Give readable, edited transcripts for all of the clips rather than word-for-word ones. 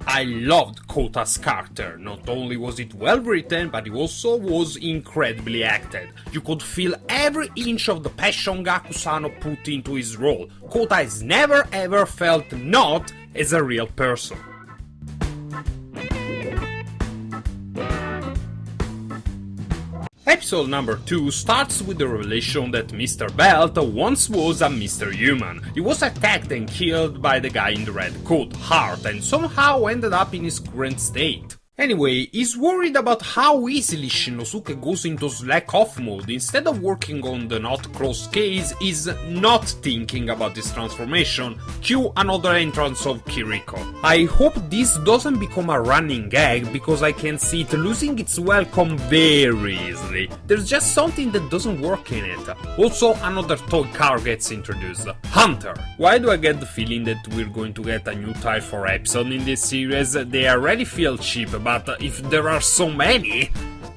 I loved Kota's character. Not only was it well written, but it also was incredibly acted. You could feel every inch of the passion Gakusano put into his role. Kota has never ever felt not as a real person. Episode number 2 starts with the revelation that Mr. Belt once was a Mr. Human. He was attacked and killed by the guy in the red coat, Heart, and somehow ended up in his current state. Anyway, he's worried about how easily Shinosuke goes into slack-off mode. Instead of working on the not close case, he's not thinking about his transformation. Cue another entrance of Kiriko. I hope this doesn't become a running gag, because I can see it losing its welcome very easily. There's just something that doesn't work in it. Also, another toy car gets introduced. Hunter. Why do I get the feeling that we're going to get a new Type 4 episode in this series? They already feel cheap, but if there are so many...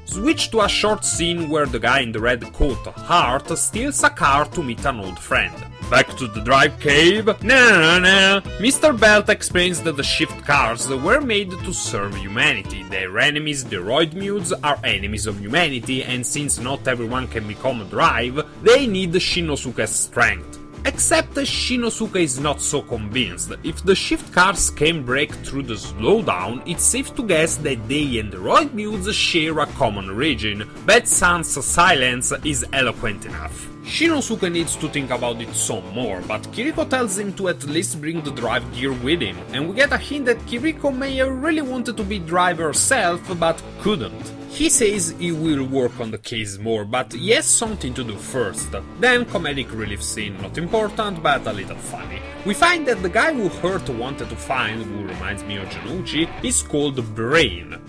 Switch to a short scene where the guy in the red coat, Heart, steals a car to meet an old friend. Back to the drive cave? No. Mr. Belt explains that the shift cars were made to serve humanity. Their enemies, the Roid Mules, are enemies of humanity, and since not everyone can become a drive, they need Shinosuke's strength. Except Shinosuke is not so convinced. If the shift cars can break through the slowdown, it's safe to guess that they and the Roid Mules share a common region. Bad Sun's silence is eloquent enough. Shinosuke needs to think about it some more, but Kiriko tells him to at least bring the drive gear with him, and we get a hint that Kiriko may have really wanted to be drive herself, but couldn't. He says he will work on the case more, but he has something to do first. Then comedic relief scene, not important, but a little funny. We find that the guy who Hurt wanted to find, who reminds me of Janouchi, is called Brain.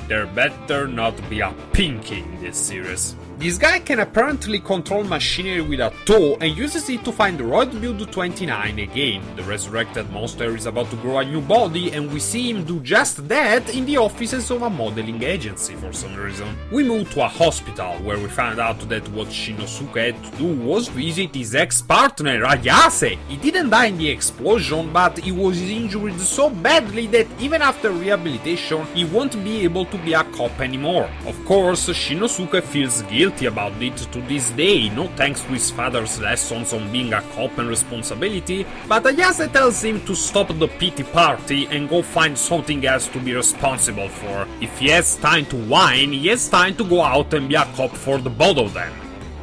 There better not be a Pinky in this series. This guy can apparently control machinery with a toe and uses it to find Roid Build 29 again. The resurrected monster is about to grow a new body, and we see him do just that in the offices of a modeling agency for some reason. We move to a hospital, where we find out that what Shinosuke had to do was visit his ex-partner, Ayase. He didn't die in the explosion, but he was injured so badly that even after rehabilitation, he won't be able to be a cop anymore. Of course, Shinosuke feels guilty about it to this day, no thanks to his father's lessons on being a cop and responsibility, but Ayase tells him to stop the pity party and go find something else to be responsible for. If he has time to whine, he has time to go out and be a cop for the both of them.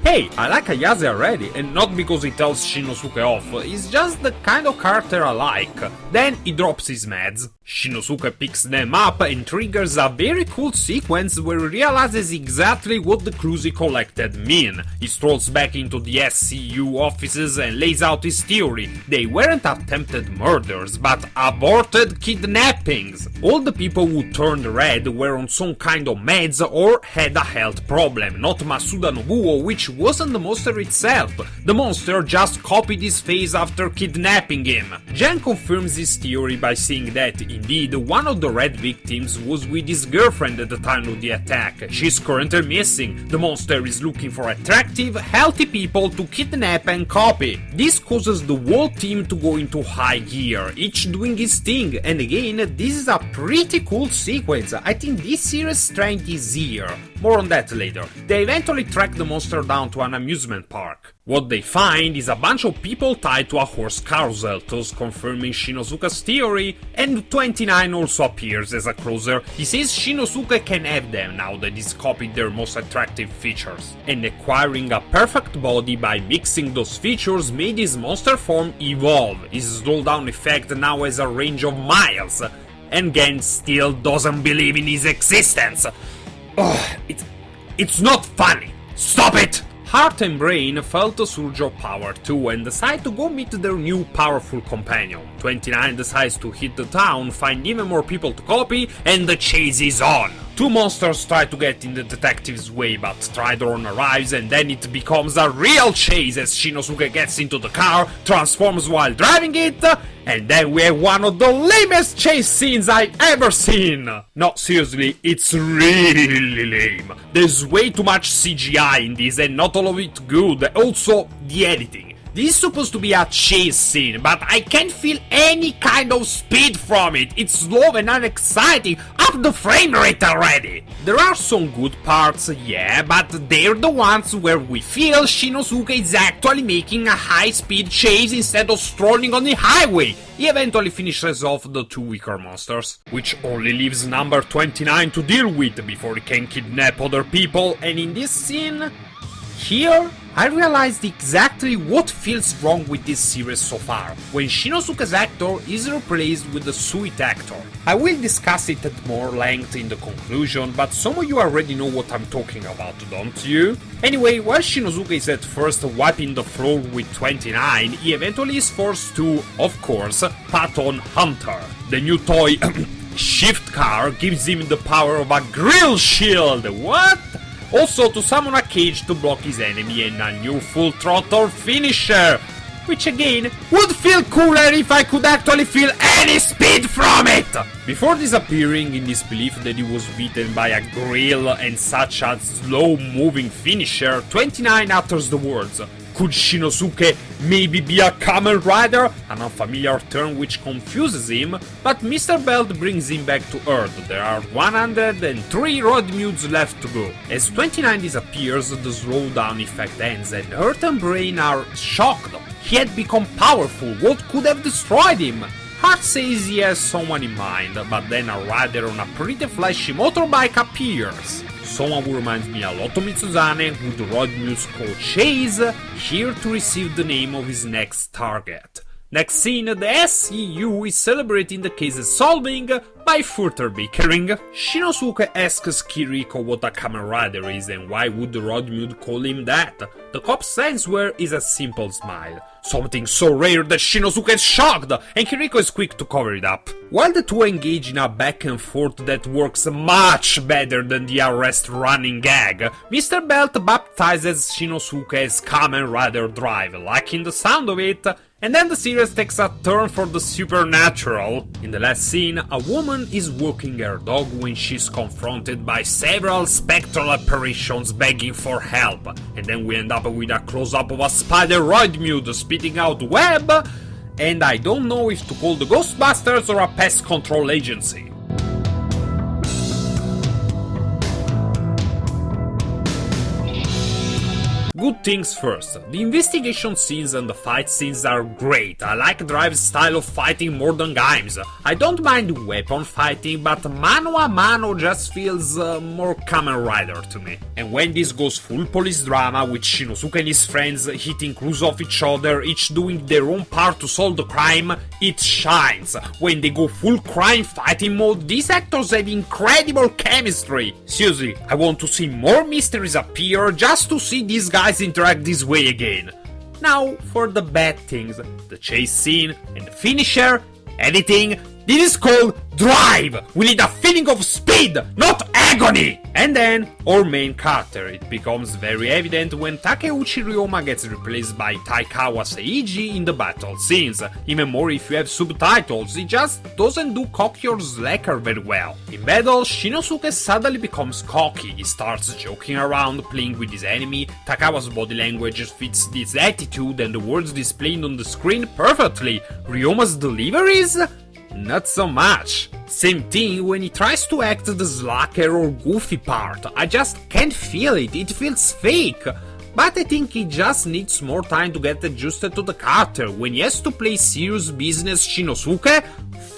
Hey, I like Ayase already, and not because he tells Shinosuke off, he's just the kind of character I like. Then he drops his meds. Shinosuke picks them up and triggers a very cool sequence where he realizes exactly what the clues he collected mean. He strolls back into the SCU offices and lays out his theory. They weren't attempted murders, but aborted kidnappings. All the people who turned red were on some kind of meds or had a health problem, not Masuda Nobuo, which wasn't the monster itself. The monster just copied his face after kidnapping him. Jen confirms his theory by saying that indeed one of the red victims was with his girlfriend at the time of the attack. She's currently missing. The monster is looking for attractive, healthy people to kidnap and copy. This causes the whole team to go into high gear, each doing his thing, and again, this is a pretty cool sequence. I think this series' strength is here. More on that later. They eventually track the monster down to an amusement park. What they find is a bunch of people tied to a horse carousel, thus confirming Shinosuke's theory, and 29 also appears as a closer. He says Shinosuke can have them now that he's copied their most attractive features, and acquiring a perfect body by mixing those features made his monster form evolve. His slowdown effect now has a range of miles, and Gen still doesn't believe in his existence. Ugh, it's not funny. Stop it! Heart and Brain felt a surge of power too and decide to go meet their new powerful companion. 29 decides to hit the town, find even more people to copy, and the chase is on. Two monsters try to get in the detective's way, but Tridorn arrives and then it becomes a real chase as Shinosuke gets into the car, transforms while driving it, and then we have one of the lamest chase scenes I've ever seen! No, seriously, it's really lame. There's way too much CGI in this and not all of it good, also the editing. This is supposed to be a chase scene, but I can't feel any kind of speed from it. It's slow and unexciting. Up the frame rate already! There are some good parts, yeah, but they're the ones where we feel Shinosuke is actually making a high-speed chase instead of strolling on the highway. He eventually finishes off the two weaker monsters, which only leaves number 29 to deal with before he can kidnap other people, and in this scene, here, I realized exactly what feels wrong with this series so far, when Shinosuke's actor is replaced with a sweet actor. I will discuss it at more length in the conclusion, but some of you already know what I'm talking about, don't you? Anyway, while Shinosuke is at first wiping the floor with 29, he eventually is forced to, of course, pat on Hunter. The new toy shift car gives him the power of a grill shield, what? Also to summon a cage to block his enemy and a new full throttle finisher, which again would feel cooler if I could actually feel any speed from it! Before disappearing in disbelief that he was beaten by a grill and such a slow moving finisher, 29 utters the words, "Could Shinosuke maybe be a Kamen Rider?" An unfamiliar term which confuses him, but Mr. Belt brings him back to Earth. There are 103 road mutes left to go. As 29 disappears, the slowdown effect ends and Heart and Brain are shocked. He had become powerful, what could have destroyed him? Heart says he has someone in mind, but then a rider on a pretty flashy motorbike appears. Someone who reminds me a lot of Mitsuzane, who the road muse call Chase, here to receive the name of his next target. Next scene, the SEU is celebrating the case's solving by further bickering. Shinosuke asks Kiriko what a Kamen Rider is and why would the road mute call him that. The cop's answer is a simple smile. Something so rare that Shinosuke is shocked, and Kiriko is quick to cover it up. While the two engage in a back and forth that works much better than the arrest running gag, Mr. Belt baptizes Shinosuke as Kamen Rider Drive, liking the sound of it, and then the series takes a turn for the supernatural. In the last scene, a woman is walking her dog when she's confronted by several spectral apparitions begging for help, and then we end up with a close-up of a spider roid mute spitting out web, and I don't know if to call the Ghostbusters or a pest control agency. Good things first. The investigation scenes and the fight scenes are great. I like Drive's style of fighting more than Gaim's. I don't mind weapon fighting, but mano a mano just feels more Kamen Rider to me. And when this goes full police drama, with Shinosuke and his friends hitting clues off each other, each doing their own part to solve the crime, it shines. When they go full crime fighting mode, these actors have incredible chemistry. Seriously, I want to see more mysteries appear just to see these guys interact this way again. Now, for the bad things, the chase scene and the finisher, editing, this is called Drive! We need a feeling of speed, not agony! And then, our main character. It becomes very evident when Takeuchi Ryoma gets replaced by Taikawa Seiji in the battle scenes. Even more if you have subtitles, it just doesn't do cocky or slacker very well. In battle, Shinosuke suddenly becomes cocky. He starts joking around, playing with his enemy. Takawa's body language fits this attitude and the words displayed on the screen perfectly. Ryoma's deliveries? Not so much. Same thing when he tries to act the slacker or goofy part. I just can't feel it, it feels fake. But I think he just needs more time to get adjusted to the character. When he has to play serious business Shinosuke,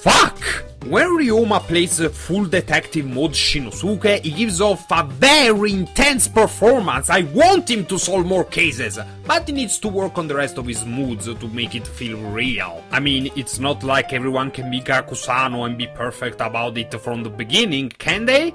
fuck! When Ryoma plays full detective mode Shinosuke, he gives off a very intense performance. I want him to solve more cases, but he needs to work on the rest of his moods to make it feel real. I mean, it's not like everyone can be Gakusano and be perfect about it from the beginning, can they?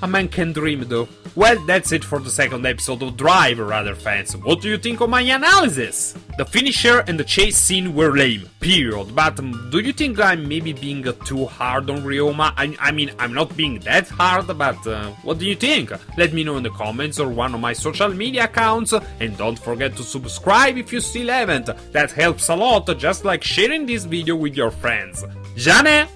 A man can dream though. Well, that's it for the second episode of Drive, Rider fans. What do you think of my analysis? The finisher and the chase scene were lame, period, but do you think I'm maybe being too hard on Ryoma? I mean, I'm not being that hard, but what do you think? Let me know in the comments or one of my social media accounts, and don't forget to subscribe if you still haven't. That helps a lot, just like sharing this video with your friends. Jane!